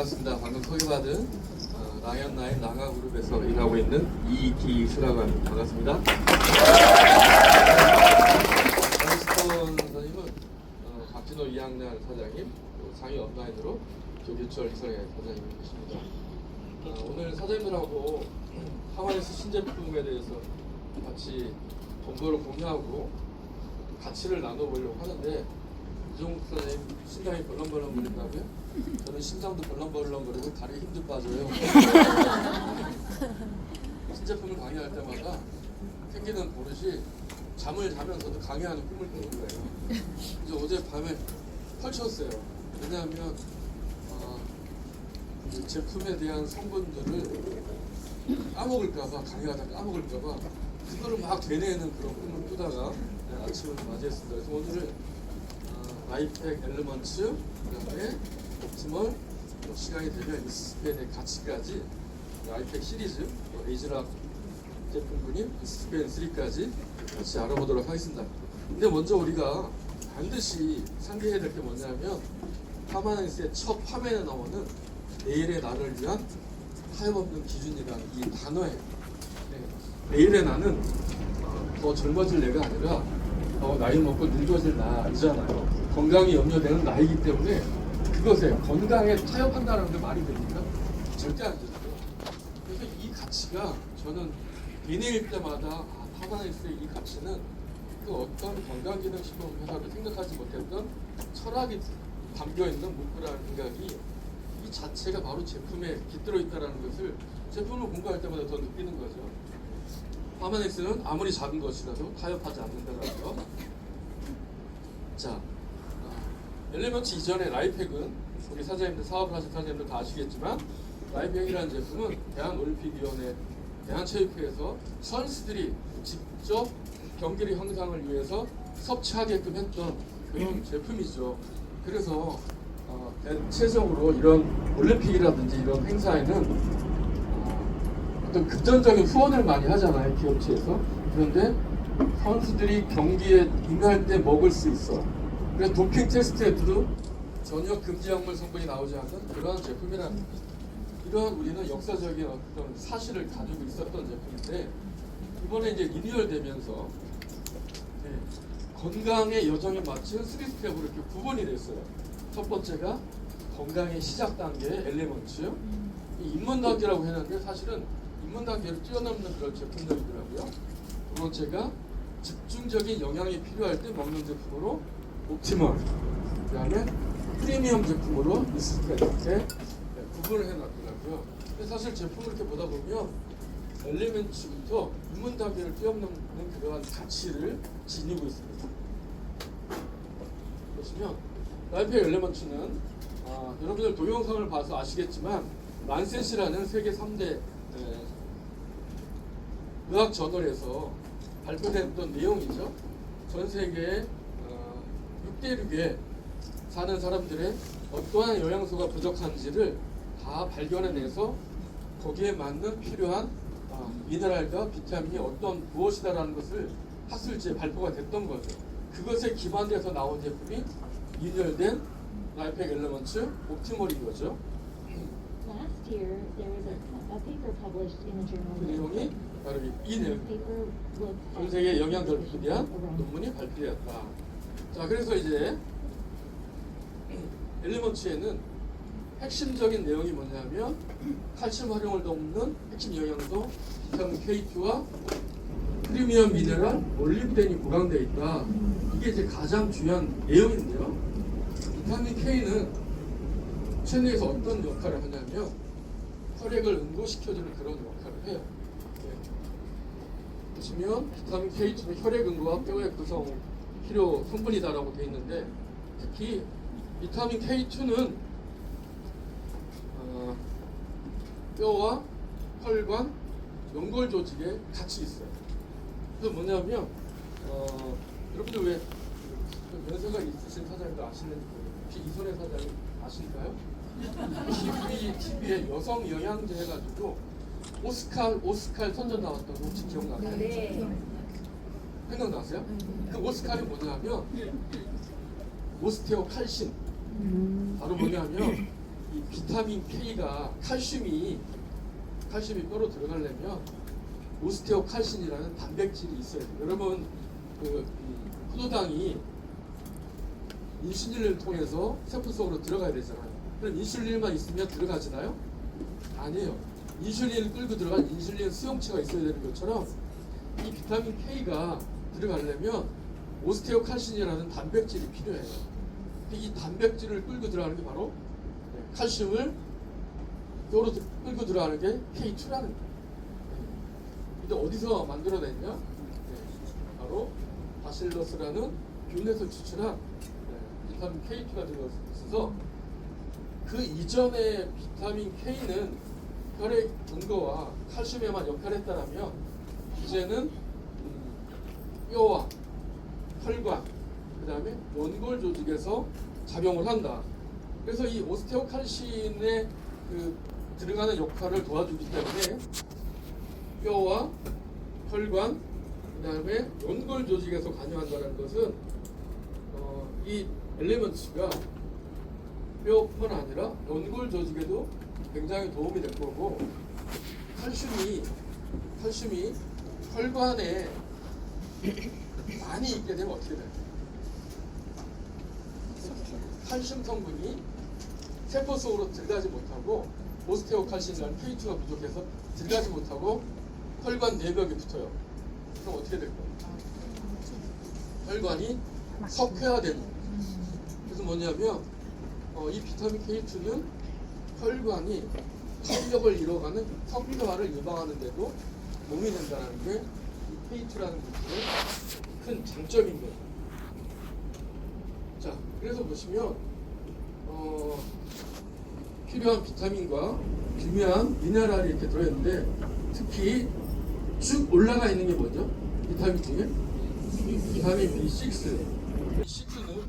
반갑습니다. 방금 소개받은 라이언나인 나가그룹에서 일하고 있는 이기수라고 합니다. 반갑습니다. 장스톤 선생님은 박진호 2학년 사장님, 상위 업라인으로 조규철 이성의 사장님이십니다. 오늘 사장님들하고 하와이스 신제품에 대해서 같이 정보를 공유하고 가치를 나눠보려고 하는데, 이종국 선생님 심장이 벌렁벌렁거린다고요? 저는 심장도 벌렁벌렁거리고 다리 힘도 빠져요. 신제품을 강의할 때마다 생기는 버릇이 잠을 자면서도 강의하는 꿈을 꾸는 거예요. 그래서 어제 밤에 펼쳤어요. 왜냐하면 그 제품에 대한 성분들을 까먹을까봐, 강의하다 까먹을까봐 그거를 막 되뇌는 그런 꿈을 꾸다가 아침을 맞이했습니다. 그래서 오늘은 라이팩 엘리먼츠, 그다음에 옵티멀, 시간이 되면 이스펜의 가치까지 라이팩 시리즈, 에이즈락 제품군인 이스펜 3까지 같이 알아보도록 하겠습니다. 근데 먼저 우리가 반드시 상기해야 될 게 뭐냐면, 파마넨스의 첫 화면에 나오는 내일의 나를 위한 타협없는 기준이라는 이 단어예요. 내일의 나는 더 젊어질 내가 아니라 나이 먹고 늙어질 나이잖아요. 건강이 염려되는 나이기 때문에 그것에 건강에 타협한다는 게 말이 됩니까? 절대 안 되죠. 그래서 이 가치가 저는 비내일 때마다 파마넨스의 이 가치는 그 어떤 건강기능식품 회사도 생각하지 못했던 철학이 담겨있는 문구라는 생각이 이 자체가 바로 제품에 깃들어 있다는 것을 제품을 공부할 때마다 더 느끼는 거죠. 파마넥스는 아무리 작은 것이라도 타협하지 않는다는 거. 자, 엘리먼츠 이전에 라이팩은 우리 사장님들, 사업을 하신 사장님들 다 아시겠지만, 라이팩이라는 제품은 대한올림픽위원회, 대한체육회에서 선수들이 직접 경기력 향상을 위해서 섭취하게끔 했던 그런 제품이죠. 그래서 대체적으로 이런 올림픽이라든지 이런 행사에는 어떤 금전적인 후원을 많이 하잖아요, 기업체에서. 그런데 선수들이 경기에 임할 때 먹을 수 있어. 그래서 도핑 테스트에도 전혀 금지 약물 성분이 나오지 않는 그러한 제품이라는 거죠. 이러한 우리는 역사적인 어떤 사실을 가지고 있었던 제품인데, 이번에 이제 리뉴얼되면서 건강의 여정에 맞춘 3스텝으로 이렇게 구분이 됐어요. 첫 번째가 건강의 시작 단계 엘리먼츠, 이 입문 단계라고 했는데 사실은 입문 단계를 뛰어넘는 그런 제품들이더라고요. 두 번째가 집중적인 영양이 필요할 때 먹는 제품으로 옵티멀, 그 다음에 프리미엄 제품으로 이스펜, 이렇게 구분을 해놨더라고요. 근데 사실 제품을 이렇게 보다 보면 엘리먼츠부터 입문 단계를 뛰어넘는 그러한 가치를 지니고 있습니다. 보시면 라이팩 엘리먼츠는 여러분들 동영상을 봐서 아시겠지만, 란셋이라는 세계 3대 의학 저널에서 발표됐던 내용이죠. 전 세계 6대륙에 사는 사람들의 어떠한 영양소가 부족한지를 다 발견해내서 거기에 맞는 필요한 미네랄과 비타민이 무엇이다라는 것을 학술지에 발표가 됐던 거죠. 그것에 기반돼서 나온 제품이 리뉴얼된 라이팩 엘리먼츠 옵티멀인 거죠. Last year, there was a paper published in the journal. 그 내용이 바로 이 내용. Paper looked 전 at 세계 영양 결핍에 대한 논문이 발표되었다. 자, 그래서 이제 엘리먼츠에는 핵심적인 내용이 뭐냐면, 칼슘 활용을 돕는 핵심 영양소 비타민 K2와 프리미엄 미네랄 몰립덴이 보강되어 있다. 이게 이제 가장 중요한 내용인데요. 비타민 K는 체내에서 어떤 역할을 하냐면 혈액을 응고시켜주는 그런 역할을 해요. 보시면 비타민 K2는 혈액 응고와 뼈의 구성 필요 성분이다라고 되어 있는데, 특히 비타민 K2는 뼈와 혈관, 연골 조직에 같이 있어요. 그래서 뭐냐면 여러분들 왜 연세가 있으신 사장님도 아시는지 모르겠어요. 혹시 이선혜 사장님 아실까요? TV에 여성 영양제 해가지고 오스칼 선전 나왔던 거 혹시 기억나세요? 네. 생각나세요? 그 오스칼이 뭐냐면 오스테오칼신, 바로 뭐냐면 이 비타민 K가 칼슘이 뼈로 들어가려면 오스테오칼신이라는 단백질이 있어야 돼요. 여러분 포도당이 인슐린을 통해서 세포 속으로 들어가야 되잖아요. 그럼 인슐린만 있으면 들어가지나요? 아니에요. 인슐린을 끌고 들어간 인슐린 수용체가 있어야 되는 것처럼 이 비타민 K가 들어가려면 오스테오칼신이라는 단백질이 필요해요. 이 단백질을 끌고 들어가는 게 바로 칼슘을 뼈로 끌고 들어가는 게 K2라는 거예요. 근데 어디서 만들어냈냐? 바로 바실러스라는 균에서 추출한 비타민 K2가 들어있어서 그 이전에 비타민 K는 혈액 근거와 칼슘에만 역할을 했다면 이제는 뼈와 혈관 그 다음에 연골 조직에서 작용을 한다. 그래서 이 오스테오칼신에 들어가는 역할을 도와주기 때문에 뼈와 혈관 그 다음에 연골 조직에서 관여한다는 것은 이 엘리먼트가 뼈뿐만 아니라 연골 조직에도 굉장히 도움이 될 거고 칼슘이 혈관에 많이 있게 되면 어떻게 될까요? 칼슘 성분이 세포 속으로 들어가지 못하고 오스테오칼신이라는 K2가 부족해서 들어가지 못하고 혈관 내벽에 붙어요. 그럼 어떻게 될까요? 혈관이 석회화되는 거예요. 그래서 뭐냐면 이 비타민 K2는 혈관이 탄력을 이뤄가는 석회화를 예방하는 데도 도움이 된다는 게 이 K2라는 물질의 큰 장점인 거예요. 자, 그래서 보시면 필요한 비타민과 중요한 미네랄이 이렇게 들어있는데 특히 쭉 올라가 있는 게 뭐죠? 비타민 중에 비타민 B6. B6는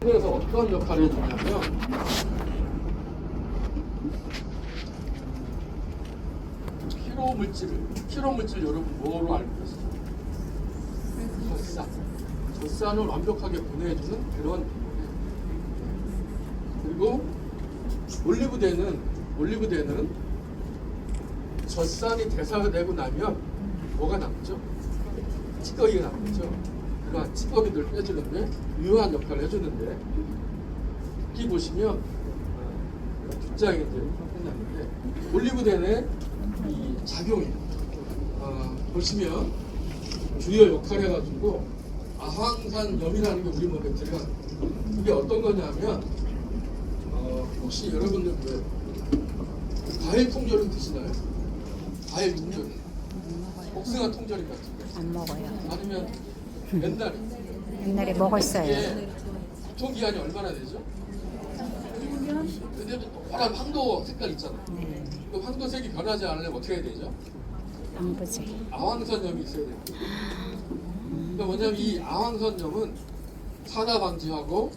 그래서 어떤 역할을 해주냐면 피로 물질 여러분 뭐로 알고 계시죠? 젖산을 완벽하게 분해해주는 그런 그리고 올리브대는 젖산이 대사되고 나면 뭐가 남죠? 찌꺼기가 남죠. 그러한 찌꺼기들 빼주는데 유효한 역할을 해주는데 여기 보시면 뒷장에 이제 해놨는데 올리브대의 이 작용이 보시면 주요 역할을 해가지고 아황산염이라는 게 우리 몸에 들어가는 거예요. 이게 어떤 거냐면 혹시 여러분들 과일 통조림 드시나요? 과일 통조림, 복숭아 통조림 같은 거 안 먹어요. 아니면 옛날에 먹었어요. 이게 유통기한이 얼마나 되죠? 근데 노란 황도 색깔 있잖아요. 그 황도색이 변하지 않으려면 어떻게 해야 되죠? 안 보지. 아황산염이 있어야 돼요. 그러니까 뭐냐면 이 아황산염은 산화 방지하고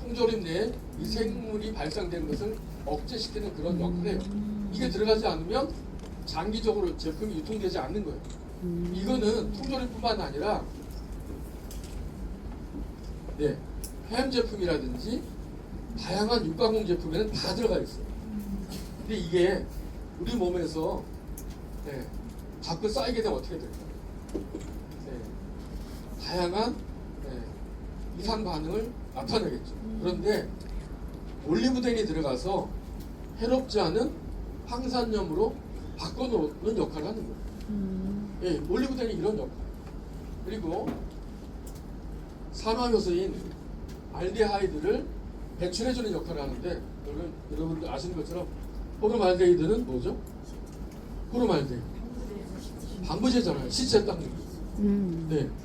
통조림 내에 미생물이 발생되는 것을 억제시키는 그런 역할을 해요. 이게 들어가지 않으면 장기적으로 제품이 유통되지 않는 거예요. 이거는 통조림뿐만 아니라 햄 제품이라든지 다양한 육가공 제품에는 다 들어가 있어요. 근데 이게 우리 몸에서 자꾸 쌓이게 되면 어떻게 될까요? 다양한 이상 반응을 나타내겠죠. 그런데 올리브덴이 들어가서 해롭지 않은 황산염으로 바꿔놓는 역할을 하는 거예요. 올리브덴이 이런 역할. 그리고 산화효소인 알데하이드를 배출해주는 역할을 하는데 여러분들 아시는 것처럼 포르말데히드는 뭐죠? 포르말데히드 방부제잖아요. 시체 닦는 거.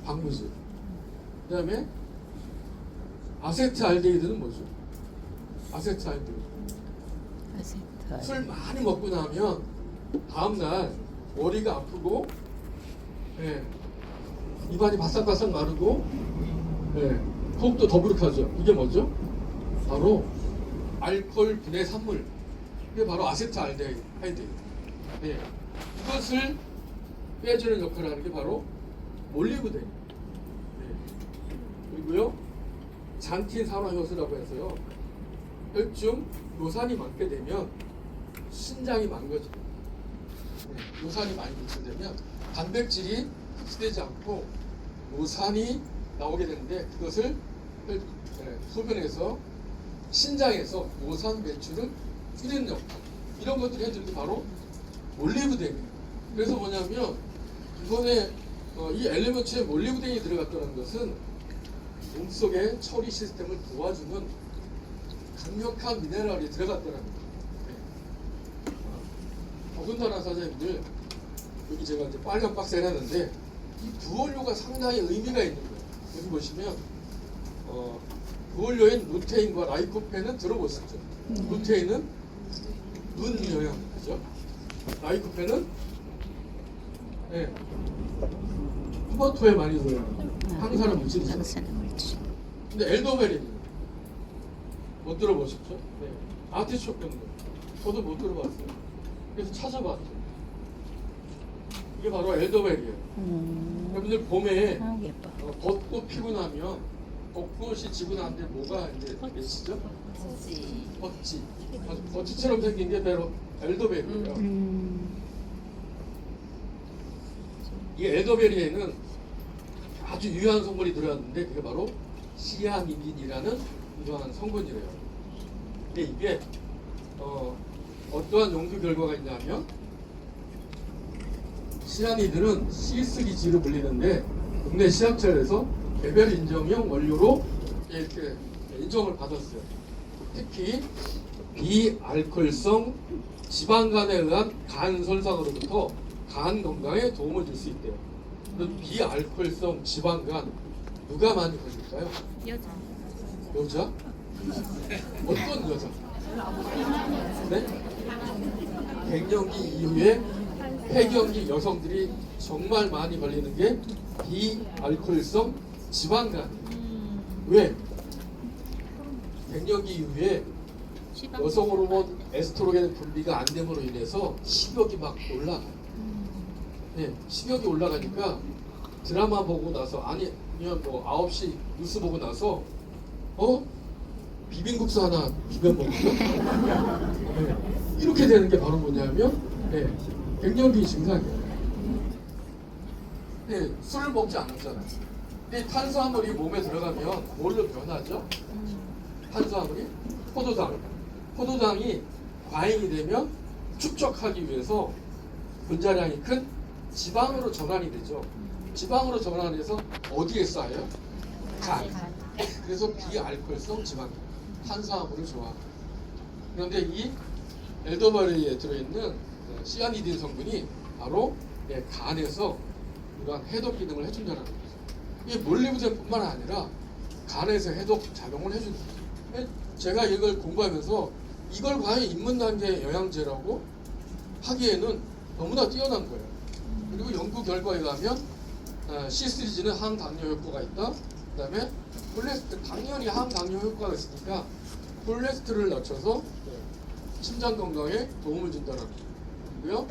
방부제. 그 다음에 아세트알데히드는 뭐죠? 아세트알데히드. 술 많이 먹고 나면 다음날 머리가 아프고 입안이 바싹바싹 마르고 속도 더부룩하죠. 이게 뭐죠? 바로 알코올 분해 산물. 이게 바로 아세트알데히드. 이것을 빼주는 역할을 하는 게 바로 올리브덴. 그리고요 잔틴 산화효소라고 해서요 혈중 요산이 많게 되면 신장이 망가져요. 요산이 많이 노출되면 단백질이 흡수되지 않고 요산이 나오게 되는데 그것을 소변에서 신장에서 요산 배출을 줄이는 역할, 이런 것들을 해주는 게 바로 몰리브덴이에요. 그래서 뭐냐면 이번에 이 엘리먼츠에 몰리브덴이 들어갔다는 것은 몸속의 처리 시스템을 도와주는 강력한 미네랄이 들어갔다는 거예요. 더군다나 사장님들, 여기 제가 이제 빨간 박스에 해놨는데 이 부원료가 상당히 의미가 있는 거예요. 여기 보시면 부원료인 루테인과 라이코펜은 들어보셨죠? 루테인은 눈 영양, 그죠? 라이코펜은 토마토에 많이 들어요. 항산화 물질이죠. 항산화 물질. 근데 엘더베리는 못 들어보셨죠? 네. 아티초크는 저도 못 들어봤어요. 그래서 찾아봤죠. 이게 바로 엘더베리예요. 여러분들 봄에 아, 예뻐. 벚꽃 피고 나면 벚꽃이 지고 나는데 뭐가 이제 맺히죠? 벚지. 벚지처럼 생긴 게 바로 엘더베리예요. 이 엘더베리에는 아주 유효한 성분이 들어갔는데 그게 바로 시아니딘이라는 유효한 성분이래요. 근데 이게 어떠한 연구 결과가 있냐면 시아니딘은 C3G로 불리는데 국내 시학처에서 개별 인정형 원료로 이렇게 인정을 받았어요. 특히 비알코올성 지방간에 의한 간 손상으로부터 간 건강에 도움을 줄 수 있대요. 비알코올성 지방간 누가 많이 걸릴까요? 여자. 여자? 어떤 여자? 네? 갱년기 이후에 폐경기 여성들이 정말 많이 걸리는 게 비알코올성 지방간. 왜? 갱년기 이후에 여성 호르몬 에스트로겐 분비가 안 됨으로 인해서 식욕이 막 올라가요. 네, 식욕이 올라가니까 드라마 보고 나서 아니면 뭐 9시 뉴스 보고 나서 비빔국수 하나 비벼 먹고요. 네, 이렇게 되는 게 바로 뭐냐면 갱년기 증상이에요. 네, 술을 먹지 않았잖아요. 근데 탄수화물이 몸에 들어가면 뭘로 변하죠? 탄수화물이 포도당이 과잉이 되면 축적하기 위해서 분자량이 큰 지방으로 전환이 되죠. 지방으로 전환해서 어디에 쌓여요? 간. 그래서 비알코올성 지방, 탄수화물을 좋아합니다. 그런데 이 엘더베리에 들어있는 시아니딘 성분이 바로 간에서 이러한 해독 기능을 해준다는 거죠. 이게 몰리브덴뿐만 아니라 간에서 해독 작용을 해준다. 제가 이걸 공부하면서 이걸 과연 입문 단계 영양제라고 하기에는 너무나 뛰어난 거예요. 그리고 연구 결과에 가면 C3G는 항당뇨 효과가 있다. 그 다음에 당연히 항당뇨 효과가 있으니까 콜레스테롤을 낮춰서 심장 건강에 도움을 준다는 거고요.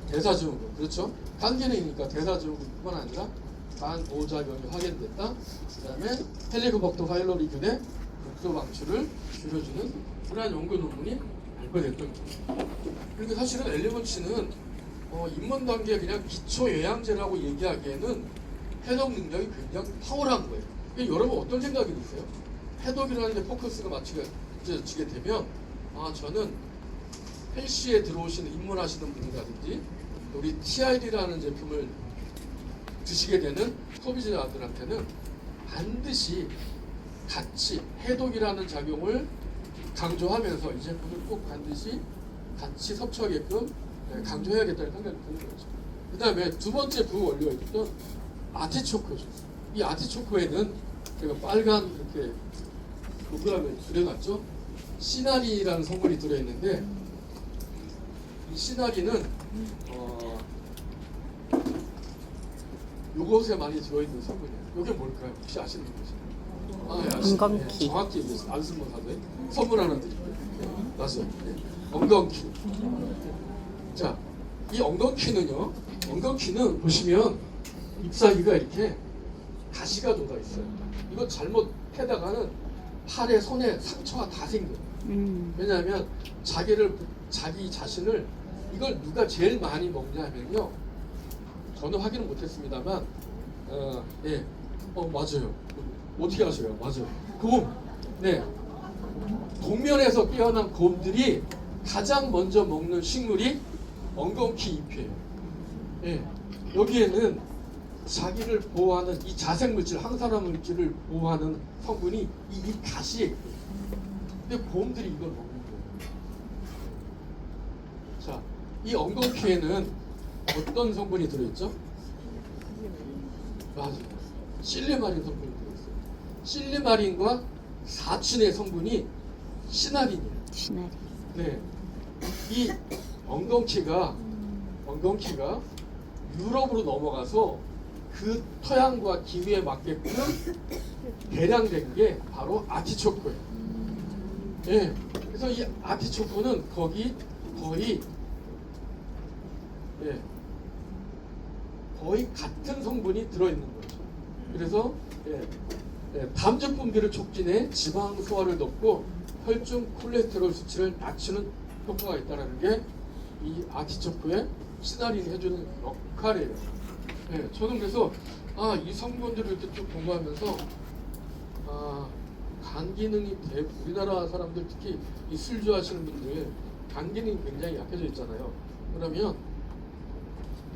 대사증후군, 그렇죠? 간 기능이니까 대사증후군뿐만 아니라 간 보호작용이 확인됐다. 그 다음에 헬리코박터 파일로리균의 독소 방출을 줄여주는 그러한 연구 논문이 발표됐던 거예요. 그리고 사실은 엘리먼치는 입문 단계 그냥 기초 영양제라고 얘기하기에는 해독 능력이 굉장히 탁월한 거예요. 여러분 어떤 생각이 드세요? 해독이라는 데 포커스가 맞춰지게 되면 저는 헬시에 들어오시는 입문하시는 분이라든지 우리 TRD라는 제품을 드시게 되는 소비자들한테는 반드시 같이 해독이라는 작용을 강조하면서 이 제품을 꼭 반드시 같이 섭취하게끔 강조해야겠다는 생각이 드는 거죠. 그 다음에 두 번째 부원료였던 아티초크죠. 이 아티초크에는 제가 빨간 이렇게 동그라미를 그려놨죠. 시나린이라는 성분이 들어있는데 이 시나린은 요것에 많이 들어있는 성분이에요. 이게 뭘까요? 혹시 아시는 분 계시나요? 엉겅퀴. 정확히 안승모 사도에 선물 하나 드릴게요. 맞아요. 엉겅퀴. 자, 이 엉겅퀴는 보시면 잎사귀가 이렇게 가시가 돋아 있어요. 이거 잘못 패다가는 팔에 손에 상처가 다 생겨요. 왜냐하면 자기 자신을 이걸 누가 제일 많이 먹냐면요. 저는 확인을 못했습니다만 예, 맞아요. 어떻게 아셔요? 맞아요. 곰. 네. 동면에서 깨어난 곰들이 가장 먼저 먹는 식물이 엉겅퀴 잎이에요. 예. 여기에는 자기를 보호하는 이 자생물질, 항산화 물질을 보호하는 성분이 이 잎 가시에 있거든요. 근데 곰들이 이걸 먹는 거예요. 자, 이 엉겅퀴에는 어떤 성분이 들어있죠? 맞아요. 실리마린 성분이 들어있어요. 실리마린과 사춘의 성분이 시나린이에요. 시나리. 네. 이 엉겅퀴가 유럽으로 넘어가서 그 토양과 기후에 맞게끔 개량된 게 바로 아티초코예요. 예. 그래서 이 아티초코는 거의 같은 성분이 들어있는 거죠. 그래서 담즙 분비를 촉진해 지방 소화를 돕고 혈중 콜레스테롤 수치를 낮추는 효과가 있다는 게 이 아티초코의 시나린이 해주는 역할이에요. 저는 그래서 이 성분들을 이렇게 쭉 공부하면서 간 기능이 우리나라 사람들 특히 이 술 좋아하시는 분들 간 기능이 굉장히 약해져 있잖아요. 그러면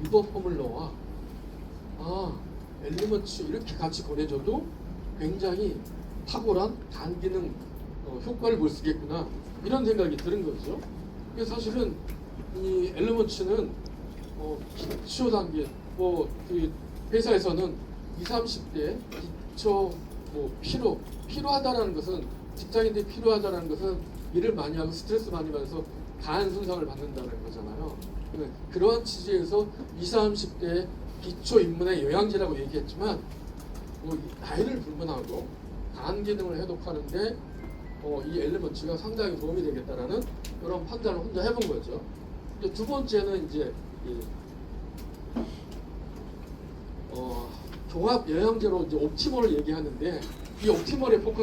리버 포뮬러와 엘리먼츠 이렇게 같이 보내줘도 굉장히 탁월한 간 기능 효과를 볼 수 있겠구나 이런 생각이 드는 거죠. 그래서 사실은 이 엘리먼츠는 기초 단계 그 회사에서는 20, 30대 기초 필요하다라는 것은 직장인들이 필요하다라는 것은 일을 많이 하고 스트레스 많이 받아서 간 손상을 받는다는 거잖아요. 그러한 취지에서 20, 30대 기초 입문의 영양제라고 얘기했지만 나이를 불문하고 간 기능을 해독하는데 이 엘리먼츠가 상당히 도움이 되겠다라는 그런 판단을 혼자 해본 거죠. 이제 두 번째는 이제 종합 영양제로 이제 옵티멀을 얘기하는데 이 옵티멀의 포커스